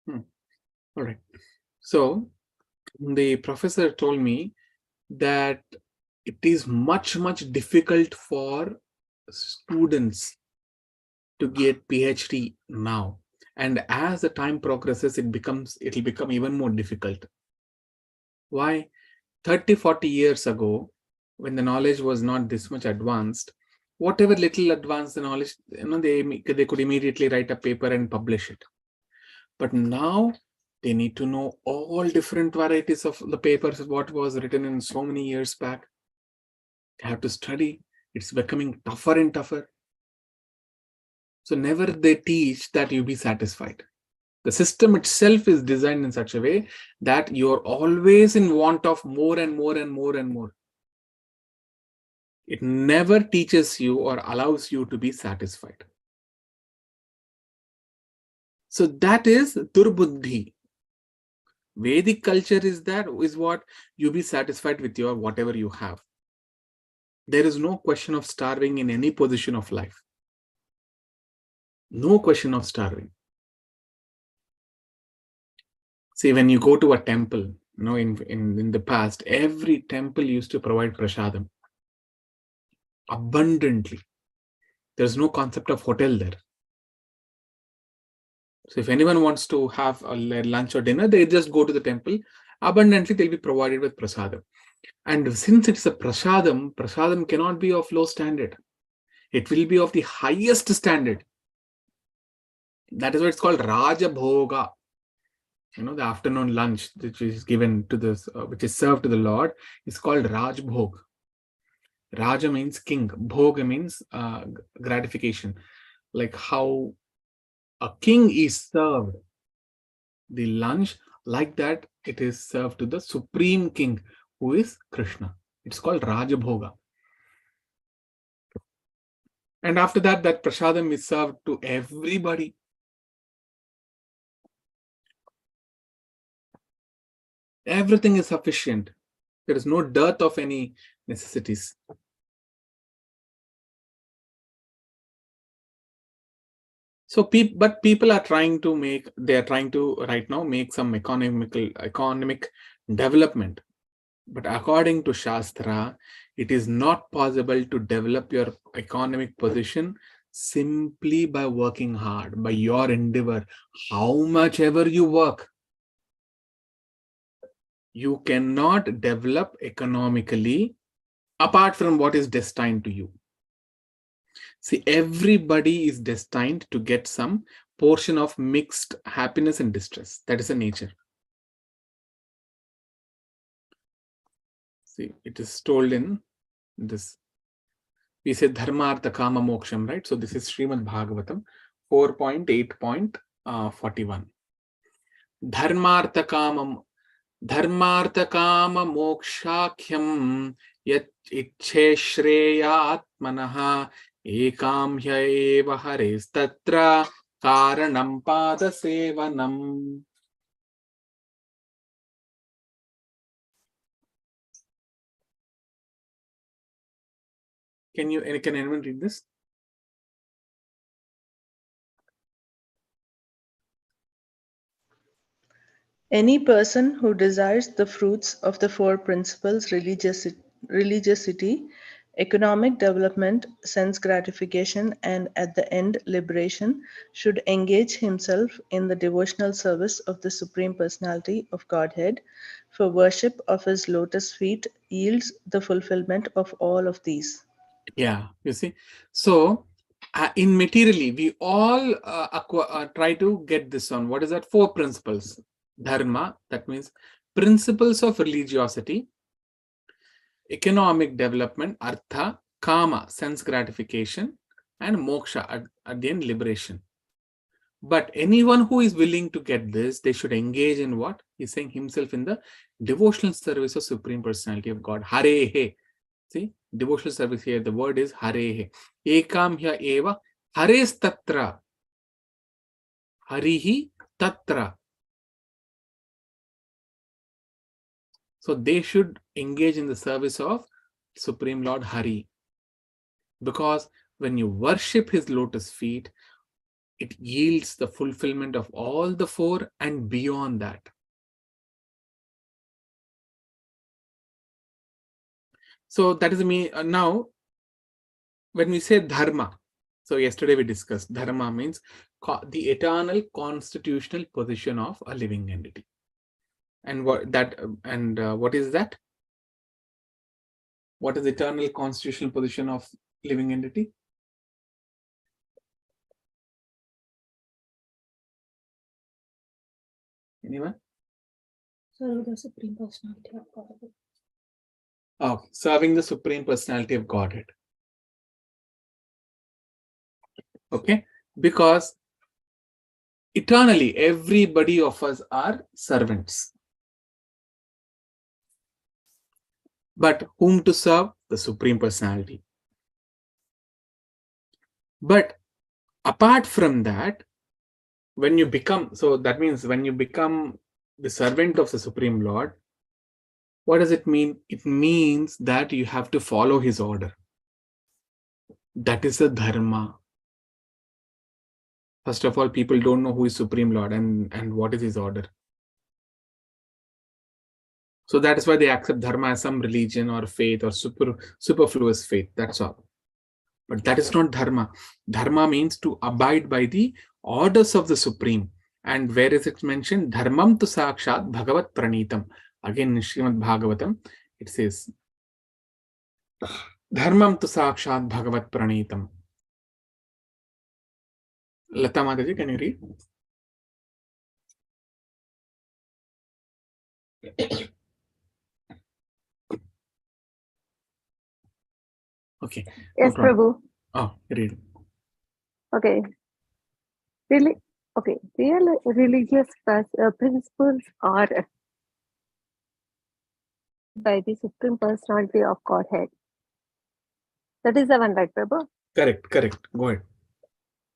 Hmm. All right. So the professor told me that it is much, much difficult for students to get PhD now. And as the time progresses, it'll become even more difficult. Why? 30, 40 years ago, when the knowledge was not this much advanced, whatever little advanced the knowledge, they could immediately write a paper and publish it. But now they need to know all different varieties of the papers, what was written in so many years back. They have to study. It's becoming tougher and tougher. So never they teach that you be satisfied. The system itself is designed in such a way that you're always in want of more and more and more and more. It never teaches you or allows you to be satisfied. So that is durbuddhi. Vedic culture is what you be satisfied with your whatever you have. There is no question of starving in any position of life. No question of starving. See, when you go to a temple, in the past, every temple used to provide prasadam abundantly. There's no concept of hotel there. So if anyone wants to have a lunch or dinner, they just go to the temple. Abundantly, they'll be provided with prasadam. And since it's a prasadam cannot be of low standard. It will be of the highest standard. That is why it's called Raja Bhoga. The afternoon lunch which is given to this, which is served to the Lord, is called Raj Bhog. Raja means king. Bhoga means gratification. Like how a king is served the lunch, like that it is served to the supreme king, who is Krishna. It's called Raja Bhoga. And after that, that prasadam is served to everybody. Everything is sufficient. There is no dearth of any necessities. So, but people are trying to right now make some economic development. But according to Shastra, it is not possible to develop your economic position simply by working hard, by your endeavor. How much ever you work, you cannot develop economically apart from what is destined to you. See, everybody is destined to get some portion of mixed happiness and distress. That is a nature. See, it is told in this. We say dharma, artha, kama, moksham, right? So this is Srimad Bhagavatam 4.8.41. Dharmartha kama mokshakhyam yat ichhe shreyatmanaha ekamhya eva hares tatra karanam pada sevanam. Can anyone read this? Any person who desires the fruits of the four principles, religiosity, economic development, sense gratification, and at the end liberation, should engage himself in the devotional service of the Supreme Personality of Godhead, for worship of his lotus feet yields the fulfillment of all of these. Yeah, you see. So in materially, we all try to get this on. What is that? Four principles. Dharma, that means principles of religiosity, economic development, artha, kama, sense gratification, and moksha, at the end, liberation. But anyone who is willing to get this, they should engage in what? He's saying himself in the devotional service of Supreme Personality of God. Hare He. See, devotional service here, the word is Hare. Ekam hya eva Hares tatra. Harihi tatra. So they should engage in the service of Supreme Lord Hari. Because when you worship his lotus feet, it yields the fulfillment of all the four and beyond that. So that is me. Now, when we say dharma, so yesterday we discussed dharma means the eternal constitutional position of a living entity. And what is that? What is the eternal constitutional position of living entity? Anyone? Serving the Supreme Personality of Godhead. Okay, serving the Supreme Personality of Godhead. Okay, because eternally everybody of us are servants. But whom to serve? The Supreme Personality. But apart from that, when you become, so that means when you become the servant of the Supreme Lord, what does it mean? It means that you have to follow his order. That is the dharma. First of all, people don't know who is Supreme Lord and what is his order. So that is why they accept dharma as some religion or faith or superfluous faith. That's all. But that is not dharma. Dharma means to abide by the orders of the Supreme. And where is it mentioned? Dharmam tu sakshat bhagavat pranitam. Again in Srimad Bhagavatam, it says, Dharmam tu sakshat bhagavat pranitam. Lata Mataji, can you read? Okay. Yes, No problem. Prabhu. Oh, read. Okay. Really? Okay. Real religious principles are by the Supreme Personality of Godhead. That is the one, right, Prabhu? Correct. Go ahead.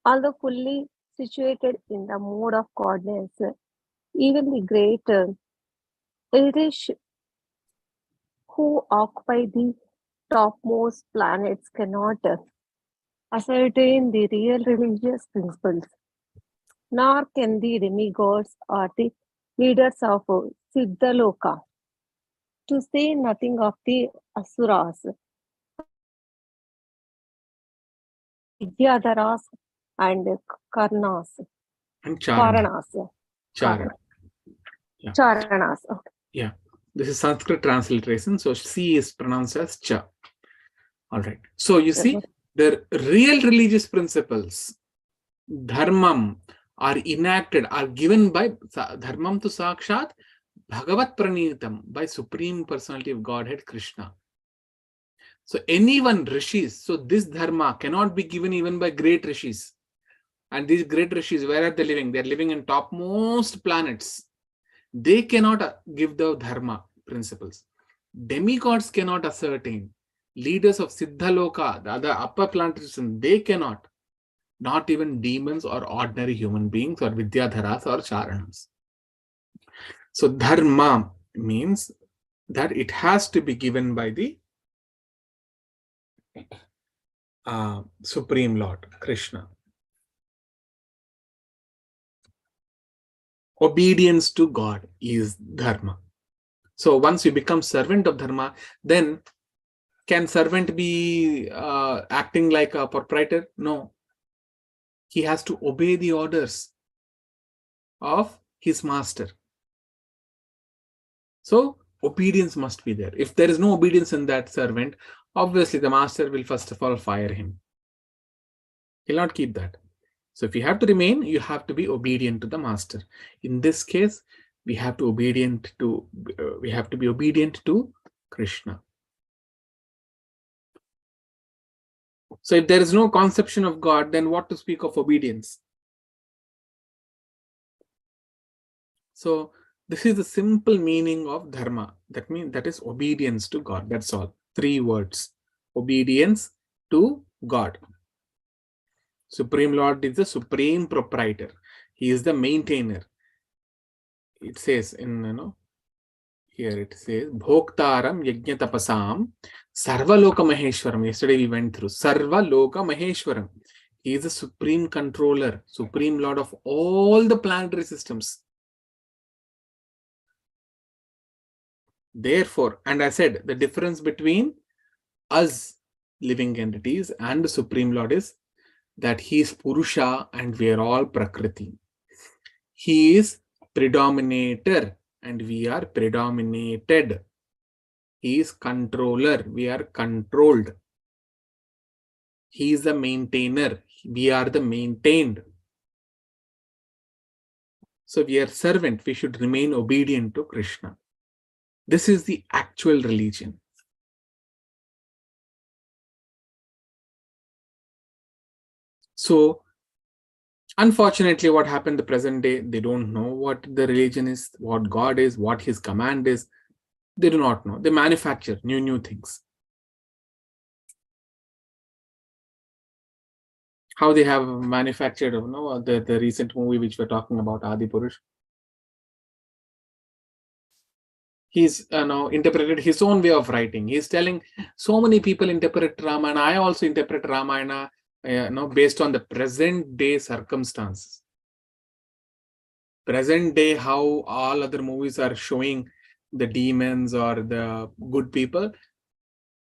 Although fully situated in the mode of godness, even the great Irish who occupy the topmost planets cannot ascertain the real religious principles, nor can the demigods or the leaders of Siddhaloka, to say nothing of the Asuras, Vidyadharas, and Karnas. And Charana. Charanas. Yeah. Charanas. Okay. Yeah. This is Sanskrit transliteration. So C is pronounced as Cha. All right. So you see, the real religious principles, dharmam, are enacted, are given by dharmam tu sakshat bhagavat pranitam, by Supreme Personality of Godhead Krishna. So anyone rishis, so this dharma cannot be given even by great rishis. And these great rishis, where are they living? They are living in topmost planets. They cannot give the dharma principles. Demigods cannot ascertain. Leaders of Siddhaloka, the other upper planets, they cannot. Not even demons or ordinary human beings or Vidyadharas or Charanas. So dharma means that it has to be given by the Supreme Lord, Krishna. Obedience to God is dharma. So once you become servant of dharma, then can servant be acting like a proprietor? No. He has to obey the orders of his master. So obedience must be there. If there is no obedience in that servant, obviously the master will first of all fire him. He'll not keep that. So if you have to remain, you have to be obedient to the master. In this case, we have to be obedient to Krishna. So if there is no conception of God, then what to speak of obedience? So this is the simple meaning of dharma. That means that is obedience to God. That's all. 3 words. Obedience to God. Supreme Lord is the supreme proprietor. He is the maintainer. It says in, here it says, Bhoktaram Yajna Tapasam Sarva Loka Maheshwaram. Yesterday we went through Sarva Loka Maheshwaram. He is the supreme controller, supreme lord of all the planetary systems. Therefore, and I said the difference between us living entities and the Supreme Lord is that he is Purusha and we are all Prakriti. He is predominator and we are predominated. He is controller, we are controlled. He is the maintainer, we are the maintained. So we are servant, we should remain obedient to Krishna. This is the actual religion. So, unfortunately, what happened the present day, they don't know what the religion is, what God is, what his command is. They do not know. They manufacture new things. How they have manufactured, the recent movie which we're talking about, Adipurush. He's now interpreted his own way of writing. He's telling so many people interpret Ramayana. I also interpret Ramayana based on the present day circumstances. Present day, how all other movies are showing the demons or the good people.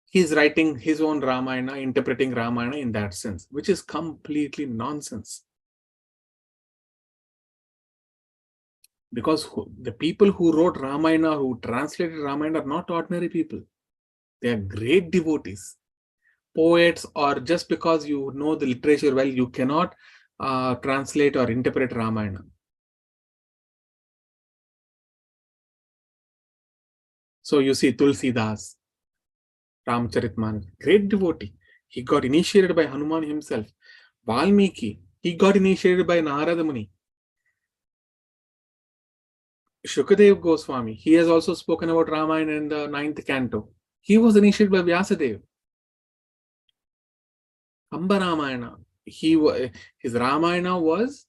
He's writing his own Ramayana, interpreting Ramayana in that sense, which is completely nonsense. Because the people who wrote Ramayana, who translated Ramayana, are not ordinary people. They are great devotees, poets, or just because you know the literature well, you cannot translate or interpret Ramayana. So you see Tulsidas, Ramcharitmanas, great devotee. He got initiated by Hanuman himself. Valmiki, he got initiated by Narada Muni. Shukadev Goswami, he has also spoken about Ramayana in the 9th canto. He was initiated by Vyasadeva. Amba Ramayana, his Ramayana was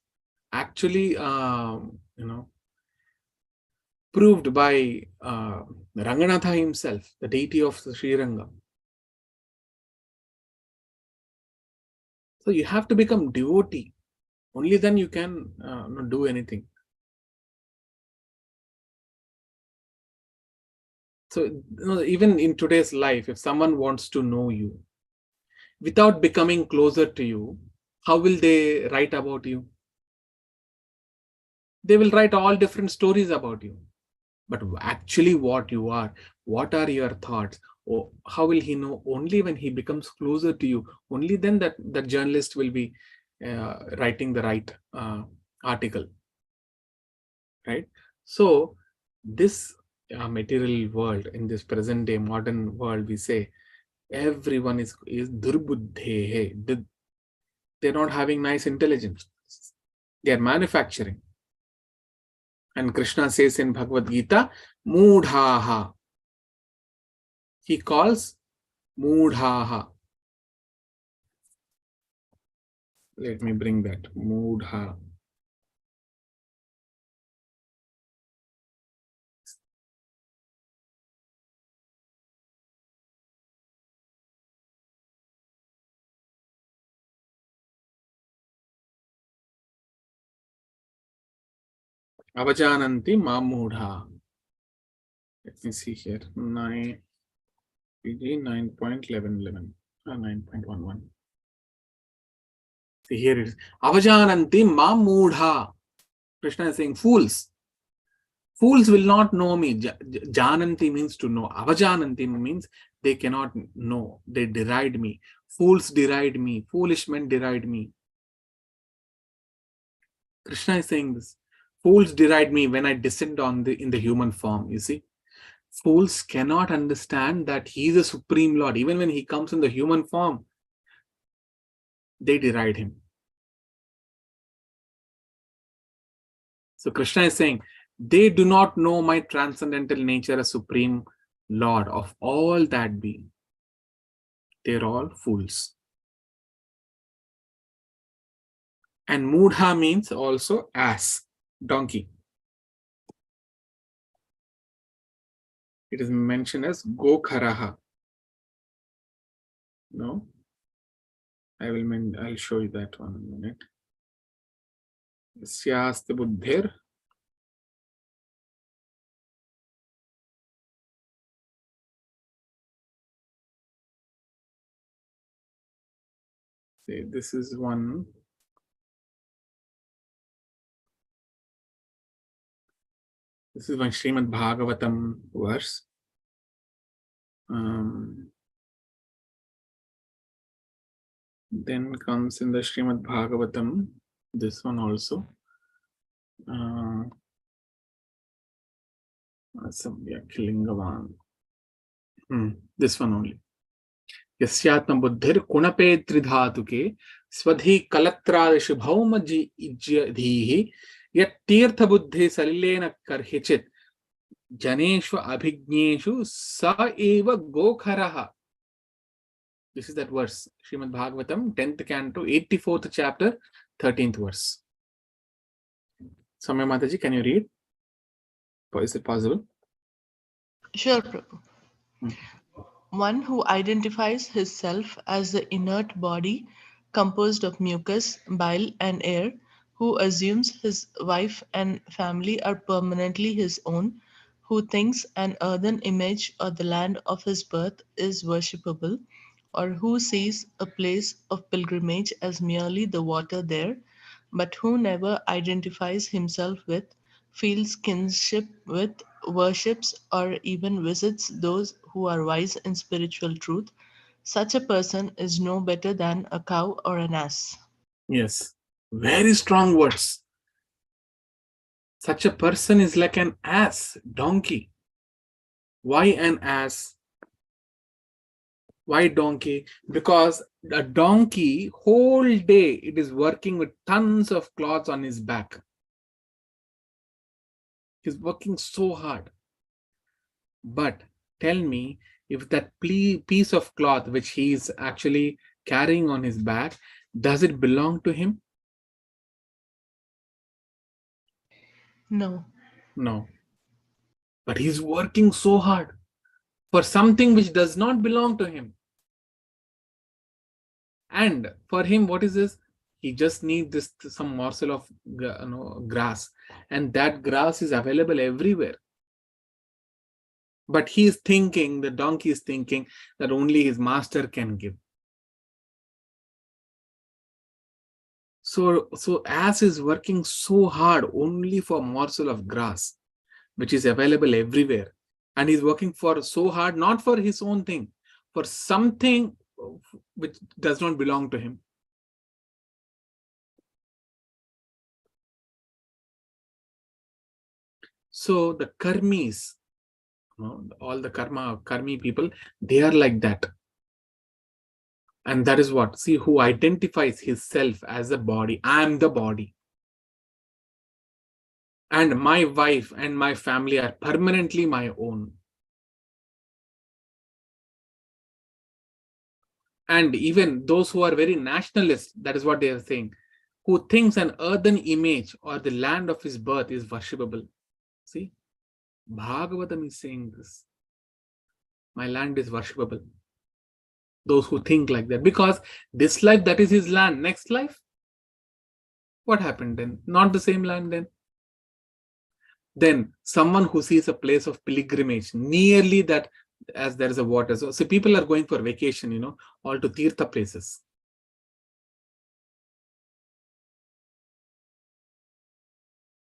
actually, proved by Ranganatha himself, the deity of Sri Ranga. So you have to become devotee. Only then you can do anything. So even in today's life, if someone wants to know you, without becoming closer to you, how will they write about you? They will write all different stories about you. But actually what you are, what are your thoughts, or how will he know? Only when he becomes closer to you, only then that journalist will be writing the right article, right? So this material world, in this present day modern world, we say everyone is durbuddhe. They're not having nice intelligence. They are manufacturing. And Krishna says in Bhagavad Gita, Moodhaha. He calls Moodhaha. Let me bring that. Moodha. Avajananti Mamudha. Let me see here. 9.1111. 9.11. See, here it is. Avajananti Mamudha. Krishna is saying, fools. Fools will not know me. Jananti means to know. Avajananti means they cannot know. They deride me. Fools deride me. Foolish men deride me. Krishna is saying this. Fools deride me when I descend in the human form. You see, fools cannot understand that he is a supreme Lord. Even when he comes in the human form, they deride him. So Krishna is saying, they do not know my transcendental nature as supreme Lord of all that being. They're all fools. And Moodha means also ass, donkey. It is mentioned as Gokharaha. No? I'll show you that one in a minute. Yasyasti buddhir. See, this is one. This is one Srimad Bhagavatam verse. Then comes in the Srimad Bhagavatam, this one also. Killingavan. This one only. Yasyatma buddhir kunape tridhatuke swadhi kalatradish bhaumaji ijyadhihi yat tirtha buddhi salilena karhichit janeshva abhigneshu sa eva gokharaha. This is that verse, Srimad Bhagavatam, 10th canto, 84th chapter, 13th verse. Samya Mataji, can you read? Is it possible? Sure, Prabhu. One who identifies his self as the inert body composed of mucus, bile, and air, who assumes his wife and family are permanently his own, who thinks an earthen image or the land of his birth is worshipable, or who sees a place of pilgrimage as merely the water there, but who never identifies himself with, feels kinship with, worships, or even visits those who are wise in spiritual truth, such a person is no better than a cow or an ass. Yes, very strong words. Such a person is like an ass, donkey. Why an ass? Why donkey? Because a donkey, whole day, it is working with tons of cloths on his back. He's working so hard. But tell me, if that piece of cloth which he is actually carrying on his back, does it belong to him? No. No. But he's working so hard for something which does not belong to him. And for him, what is this? He just needs some morsel of grass, and that grass is available everywhere. But he is thinking, the donkey is thinking that only his master can give. So ass is working so hard only for a morsel of grass, which is available everywhere. And he's working for so hard, not for his own thing, for something which does not belong to him. So the karmis, all the karmi people, they are like that. And that is what, see, who identifies himself as a body. I am the body. And my wife and my family are permanently my own. And even those who are very nationalist, that is what they are saying, who thinks an earthen image or the land of his birth is worshipable. See, Bhagavatam is saying this. My land is worshipable. Those who think like that, because this life, that is his land. Next life, what happened then? Not the same land then. Then someone who sees a place of pilgrimage nearly that, as there is a water. So people are going for vacation, all to Tirtha places.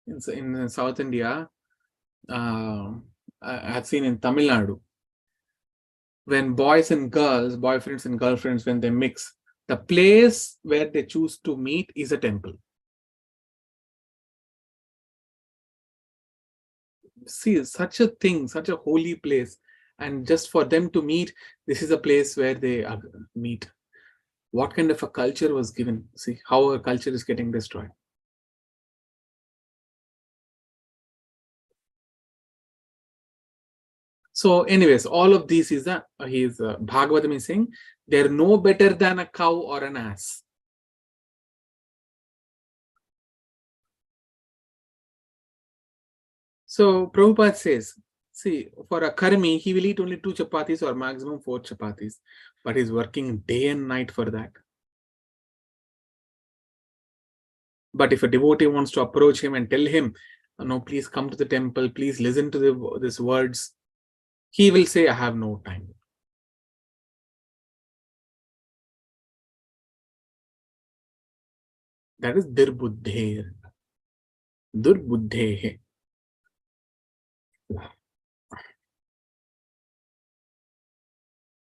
In South India, I have seen in Tamil Nadu, when boys and girls, boyfriends and girlfriends, when they mix, the place where they choose to meet is a temple. See, such a thing, such a holy place. And just for them to meet, this is a place where they meet. What kind of a culture was given? See how a culture is getting destroyed. So anyways, all of these is Bhagavatam is saying, they're no better than a cow or an ass. So Prabhupada says, see, for a karmi, he will eat only 2 chapatis or maximum 4 chapatis, but he's working day and night for that. But if a devotee wants to approach him and tell him, no, please come to the temple, please listen to these words, he will say, I have no time. That is dirbuddhe. Durbuddhe.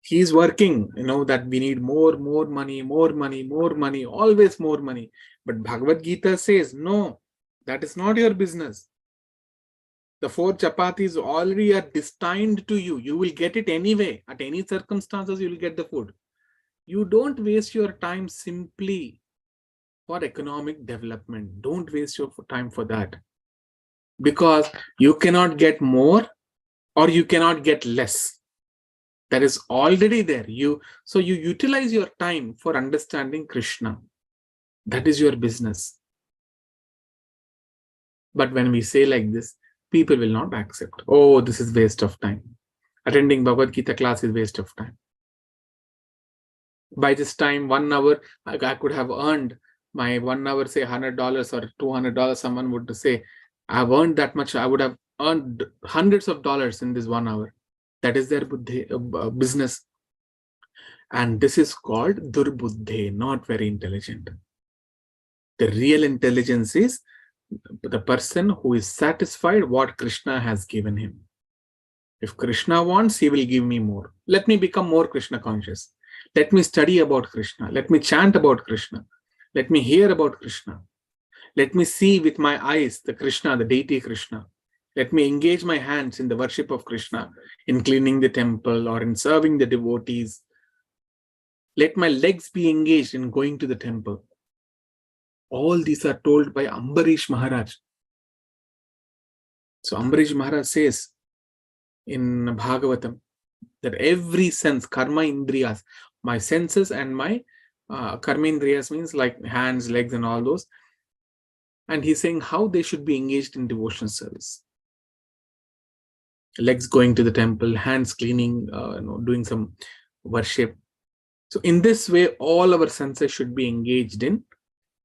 He is working, that we need more money, always more money. But Bhagavad Gita says, no, that is not your business. The 4 chapatis already are destined to you. You will get it anyway. At any circumstances, you will get the food. You don't waste your time simply for economic development. Don't waste your time for that. Because you cannot get more or you cannot get less. That is already there. So you utilize your time for understanding Krishna. That is your business. But when we say like this, people will not accept. Oh, this is waste of time. Attending Bhagavad Gita class is waste of time. By this time, 1 hour, I could have earned my 1 hour, say $100 or $200. Someone would say, I've earned that much. I would have earned hundreds of dollars in this 1 hour. That is their business. And this is called durbuddhe, not very intelligent. The real intelligence is the person who is satisfied what Krishna has given him. If Krishna wants, he will give me more. Let me become more Krishna conscious. Let me study about Krishna. Let me chant about Krishna. Let me hear about Krishna. Let me see with my eyes the Krishna, the deity Krishna. Let me engage my hands in the worship of Krishna, in cleaning the temple or in serving the devotees. Let my legs be engaged in going to the temple. All these are told by Ambarish Maharaj. So Ambarish Maharaj says in Bhagavatam that every sense, karma indriyas, my senses and my karma indriyas means like hands, legs and all those. And he's saying how they should be engaged in devotional service. Legs going to the temple, hands cleaning, doing some worship. So in this way, all our senses should be engaged in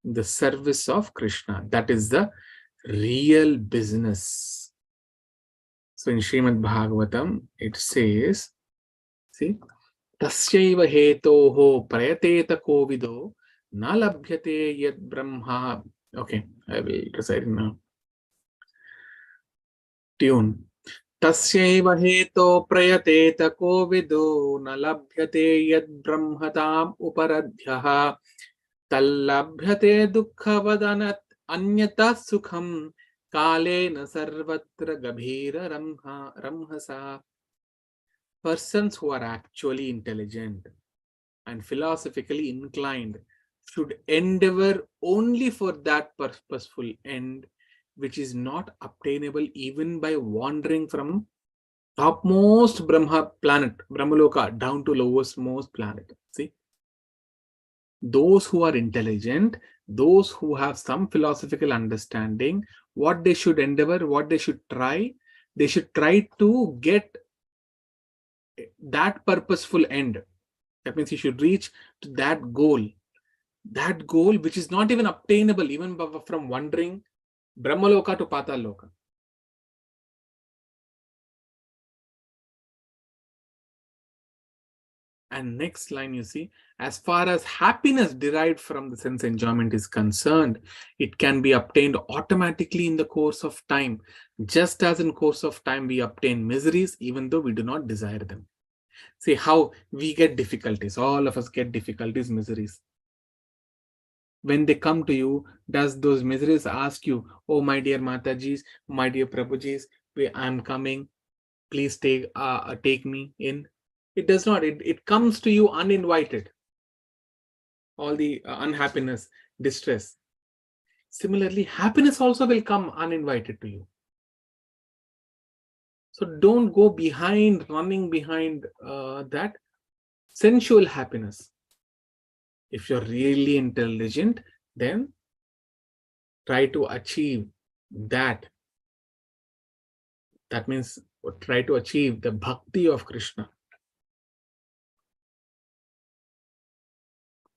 the service of Krishna. That is the real business. So in Srimad Bhagavatam, it says, see, tasyaiva hetoho prayateta kovido na labhyate yad brahma. Okay, I will recite now. Tune. Tasyaiva heto prayateta kovido na labhyate yad brahmatam uparadhyaha tallabhyate dukkha anyata sukham kalena sarvatra gabhira ramhasa. Persons who are actually intelligent and philosophically inclined should endeavor only for that purposeful end, which is not obtainable even by wandering from topmost Brahma planet, Brahmaloka, down to lowest most planet. See? Those who are intelligent, those who have some philosophical understanding, what they should endeavor, what they should try to get that purposeful end. That means you should reach to that goal which is not even obtainable even from wandering Brahmaloka to Pataloka. And next line you see, as far as happiness derived from the sense enjoyment is concerned, it can be obtained automatically in the course of time, just as in course of time we obtain miseries even though we do not desire them. See how we get difficulties. All of us get difficulties, miseries. When they come to you, does those miseries ask you, oh my dear Matajis, my dear Prabhujis, I'm coming, please take me in? It does not. It comes to you uninvited. All the unhappiness, distress. Similarly, happiness also will come uninvited to you. So don't go running behind that sensual happiness. If you're really intelligent, then try to achieve that. That means try to achieve the bhakti of Krishna.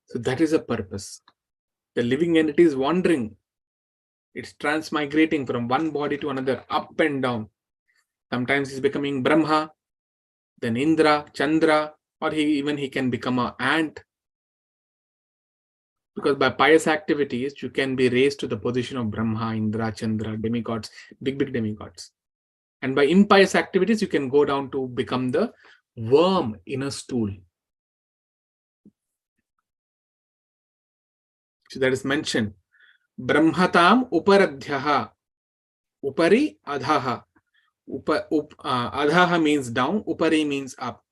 So that is a purpose. The living entity is wandering It's transmigrating from one body to another, up and down. Sometimes he's becoming Brahma, then Indra, Chandra, or he can become an ant. Because by pious activities, you can be raised to the position of Brahma, Indra, Chandra, demigods, big demigods. And by impious activities, you can go down to become the worm in a stool. So that is mentioned. Brahmatam uparadhyaha. Upari adhaha. Adhaha means down, upari means up.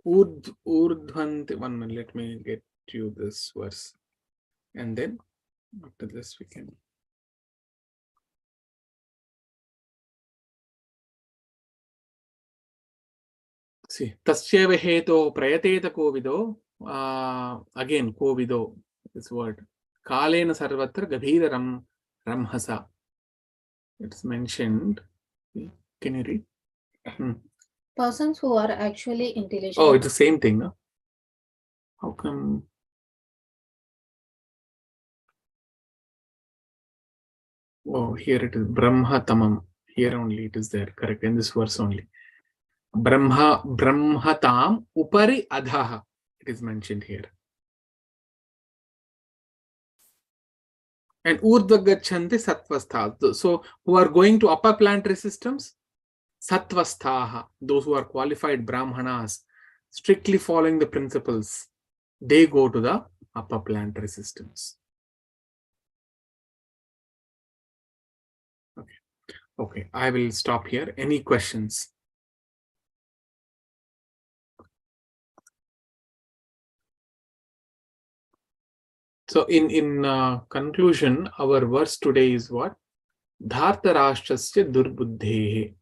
Urdhvanti. 1 minute, let me get you this verse. And then after this we can. See, tasyeva heto prayateta kovido. Again, kovido, this word. Kalena sarvatra gabhiraram ramhasa. It's mentioned. Can you read? Persons who are actually intelligent. Oh, it's the same thing, no? How come? Oh, here it is. Brahma tamam. Here only it is there. Correct. In this verse only. Brahmatam upari adhaha. It is mentioned here. And urdhvagachanti sattvastha. So who are going to upper planetary systems? Sattvasthaha. Those who are qualified brahmanas, strictly following the principles, they go to the upper planetary systems. Okay, I will stop here. Any questions? So in conclusion, our verse today is what? Dhartarashtrasya durbuddhehe.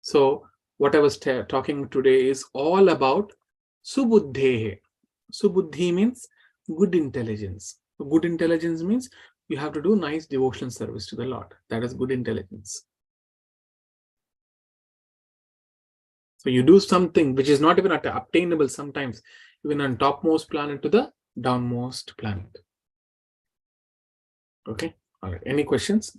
So what I was talking today is all about subuddhehe. Subuddhi means good intelligence. Good intelligence means you have to do nice devotional service to the Lord. That is good intelligence. So you do something which is not even obtainable sometimes, even on topmost planet to the downmost planet. Okay. All right. Any questions?